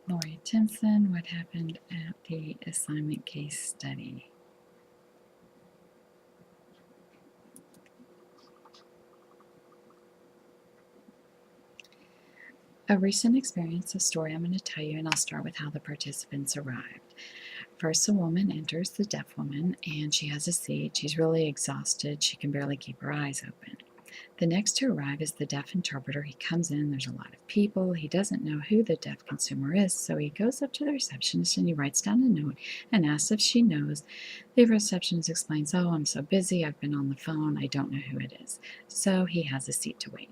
Lori Timpson, what happened at the assignment case study? A recent experience, a story I'm going to tell you, and I'll start with how the participants arrived. First, a woman enters, the deaf woman, and she has a seat. She's really exhausted. She can barely keep her eyes open. The next to arrive is the deaf interpreter. He comes in, there's a lot of people. He doesn't know who the deaf consumer is, so he goes up to the receptionist and he writes down a note and asks if she knows. The receptionist explains, "Oh, I'm so busy, I've been on the phone, I don't know who it is." So he has a seat to wait.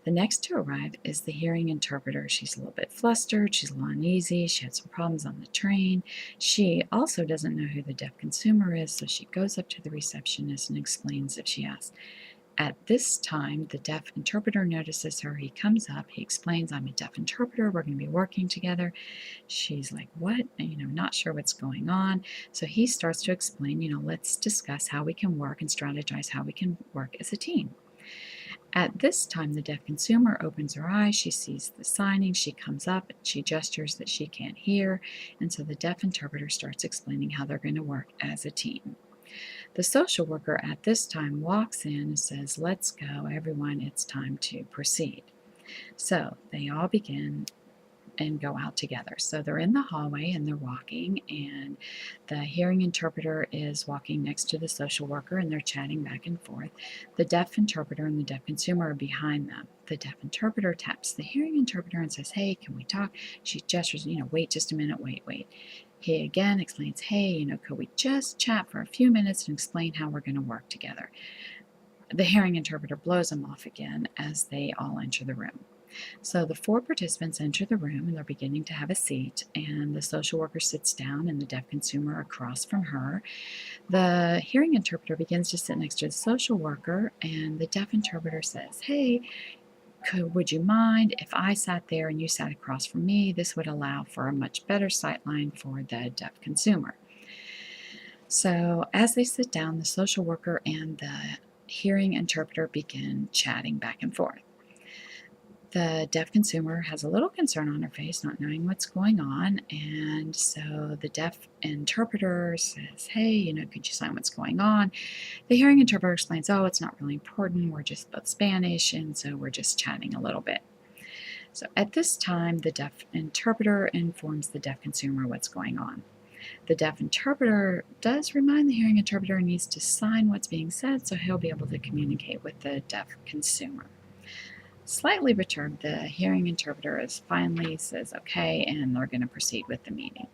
The next to arrive is the hearing interpreter. She's a little bit flustered, she's a little uneasy, she had some problems on the train. She also doesn't know who the deaf consumer is, so she goes up to the receptionist and explains if she asks. At this time, the deaf interpreter notices her. He comes up, he explains, "I'm a deaf interpreter, we're going to be working together." She's like, "What?" Not sure what's going on. So he starts to explain, "Let's discuss how we can work and strategize how we can work as a team." At this time, the deaf consumer opens her eyes, she sees the signing, she comes up, she gestures that she can't hear, and so the deaf interpreter starts explaining how they're going to work as a team. The social worker at this time walks in and says, "Let's go, everyone, it's time to proceed." So they all begin and go out together. So they're in the hallway and they're walking, and the hearing interpreter is walking next to the social worker and they're chatting back and forth. The deaf interpreter and the deaf consumer are behind them. The deaf interpreter taps the hearing interpreter and says, "Hey, can we talk?" She gestures, "Wait just a minute, wait." He again explains, "Hey, could we just chat for a few minutes and explain how we're going to work together?" The hearing interpreter blows him off again as they all enter the room. So the four participants enter the room and they're beginning to have a seat, and the social worker sits down and the deaf consumer across from her. The hearing interpreter begins to sit next to the social worker, and the deaf interpreter says, "Hey, would you mind if I sat there and you sat across from me? This would allow for a much better sightline for the deaf consumer." So as they sit down, the social worker and the hearing interpreter begin chatting back and forth. The deaf consumer has a little concern on her face, not knowing what's going on, and so the deaf interpreter says, "Hey, could you sign what's going on?" The hearing interpreter explains, "Oh, it's not really important. We're just both Spanish, and so we're just chatting a little bit." So at this time, the deaf interpreter informs the deaf consumer what's going on. The deaf interpreter does remind the hearing interpreter he needs to sign what's being said so he'll be able to communicate with the deaf consumer. Slightly perturbed, the hearing interpreter finally says okay, and they're going to proceed with the meeting.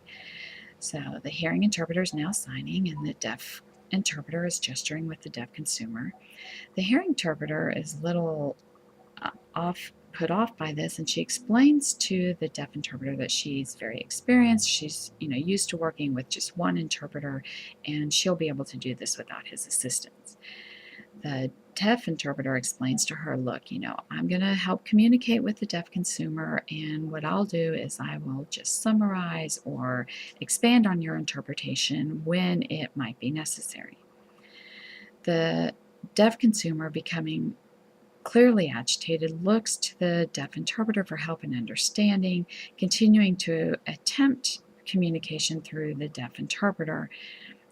So the hearing interpreter is now signing, and the deaf interpreter is gesturing with the deaf consumer. The hearing interpreter is a little put off by this, and she explains to the deaf interpreter that she's very experienced. She's used to working with just one interpreter, and she'll be able to do this without his assistance. The deaf interpreter explains to her, "Look, I'm going to help communicate with the deaf consumer, and what I'll do is I will just summarize or expand on your interpretation when it might be necessary." The deaf consumer, becoming clearly agitated, looks to the deaf interpreter for help and understanding, continuing to attempt communication through the deaf interpreter.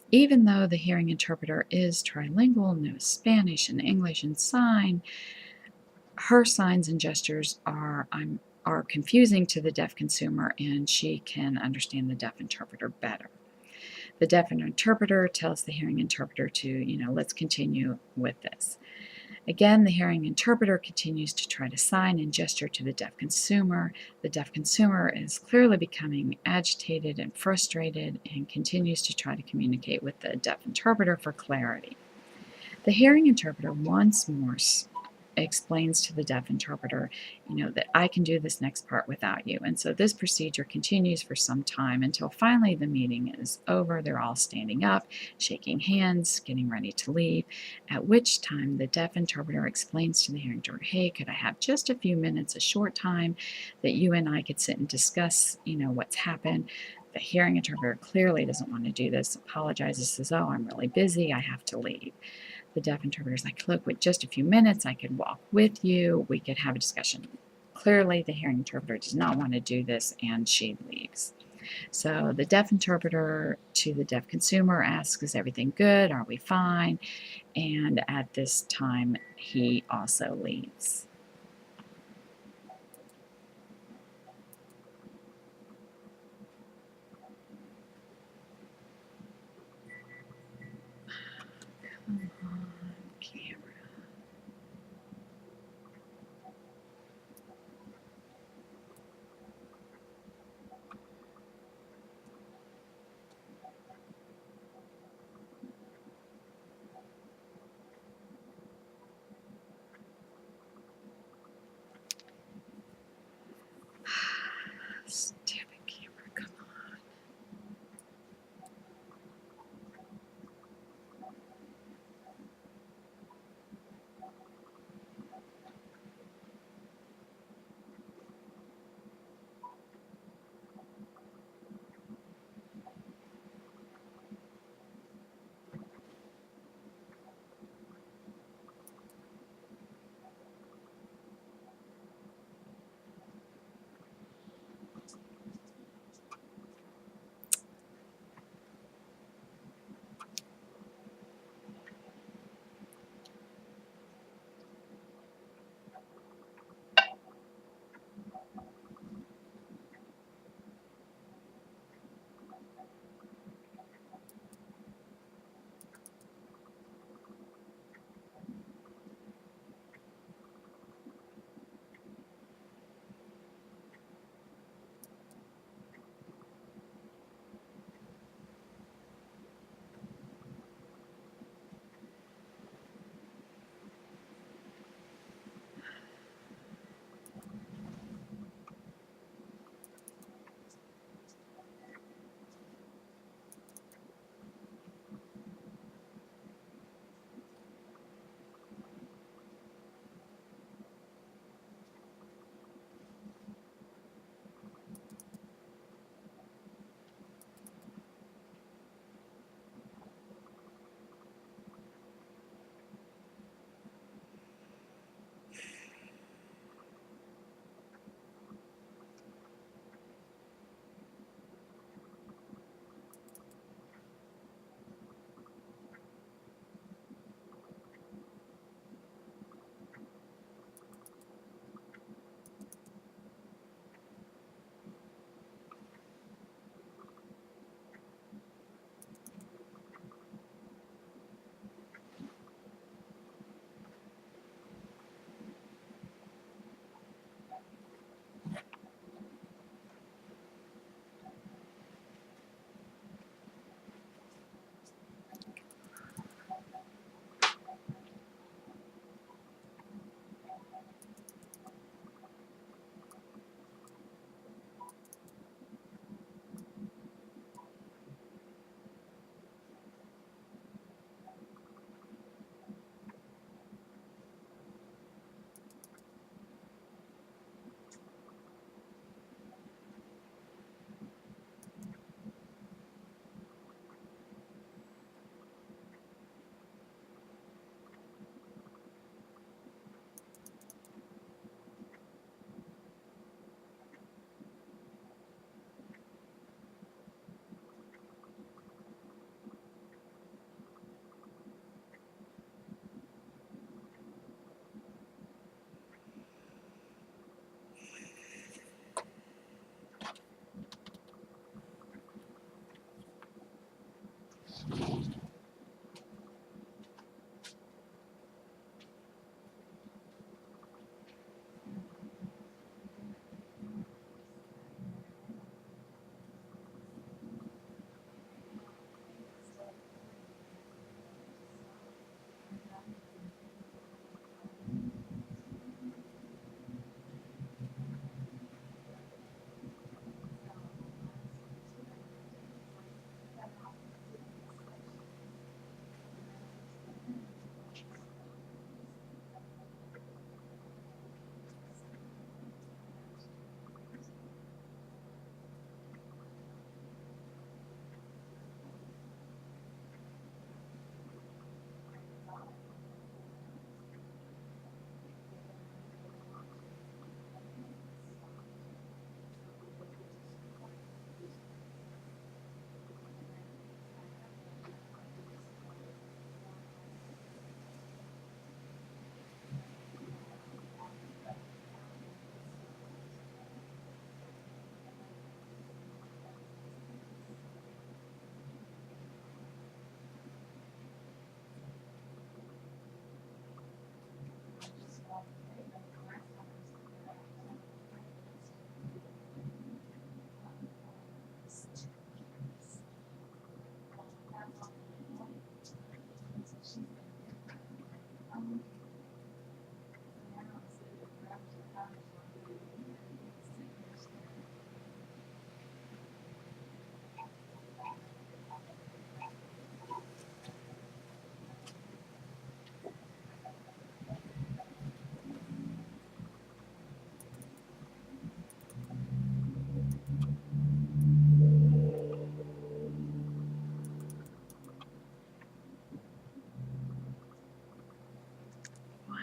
Even though the hearing interpreter is trilingual, knows Spanish and English and sign, her signs and gestures are confusing to the deaf consumer, and she can understand the deaf interpreter better. The deaf interpreter tells the hearing interpreter to, let's continue with this. Again, the hearing interpreter continues to try to sign and gesture to the deaf consumer. The deaf consumer is clearly becoming agitated and frustrated and continues to try to communicate with the deaf interpreter for clarity. The hearing interpreter once more explains to the deaf interpreter, that I can do this next part without you. And so this procedure continues for some time until finally the meeting is over. They're all standing up, shaking hands, getting ready to leave, at which time the deaf interpreter explains to the hearing interpreter, hey, could I have just a few minutes, a short time that you and I could sit and discuss, what's happened. The hearing interpreter clearly doesn't want to do this, apologizes, says, oh, I'm really busy, I have to leave. The deaf interpreter is like, look, with just a few minutes, I could walk with you. We could have a discussion. Clearly, the hearing interpreter does not want to do this, and she leaves. So the deaf interpreter to the deaf consumer asks, is everything good? Are we fine? And at this time, he also leaves. Come on, camera.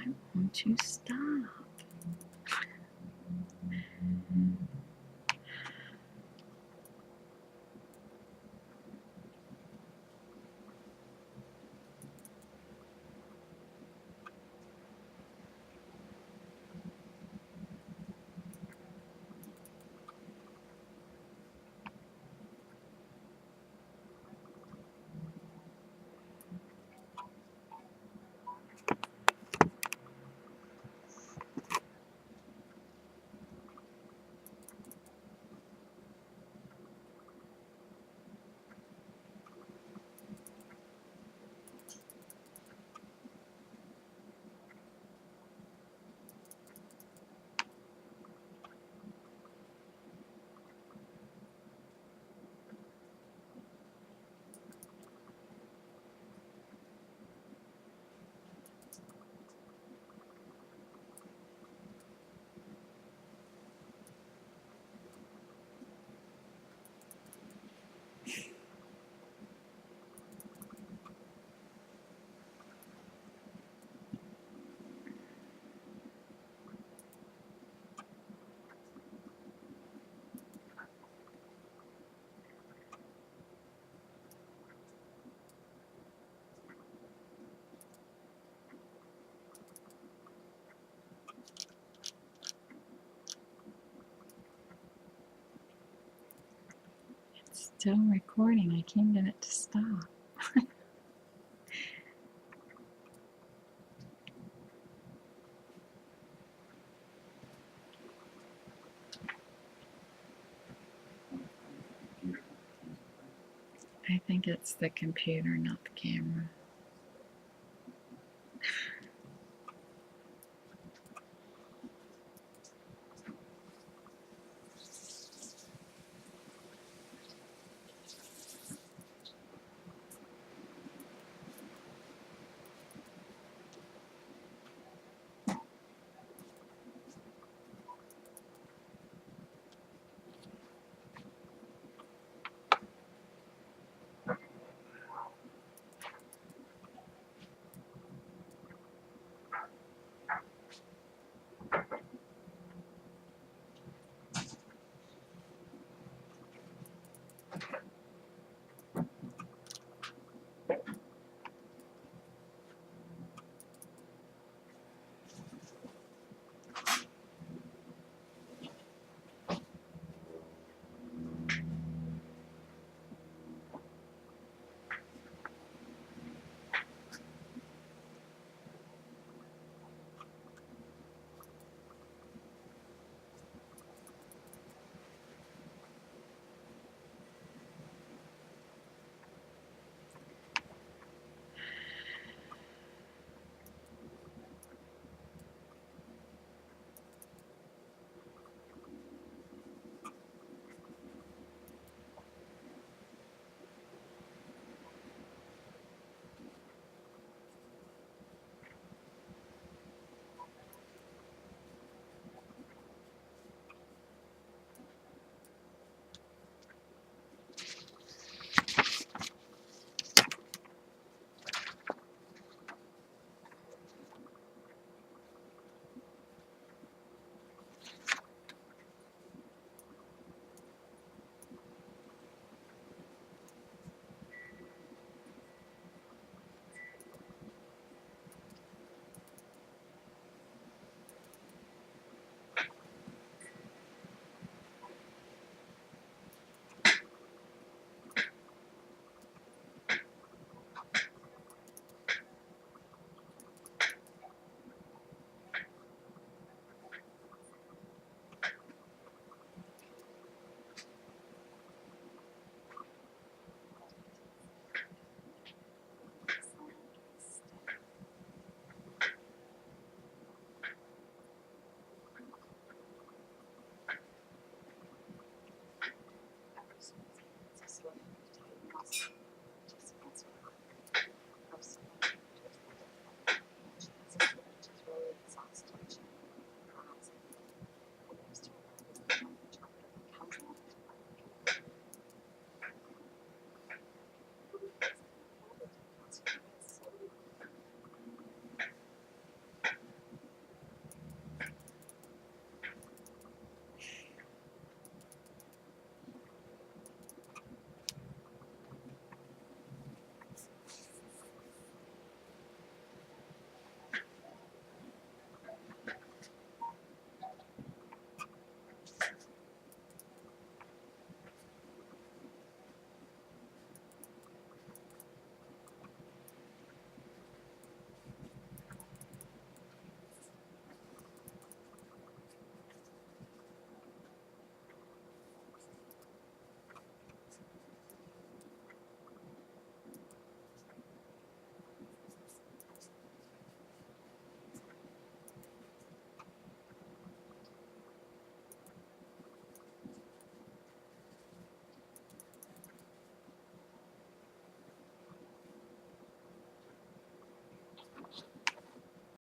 Why won't you stop? It's still recording. I can't get it to stop. I think it's the computer, not the camera.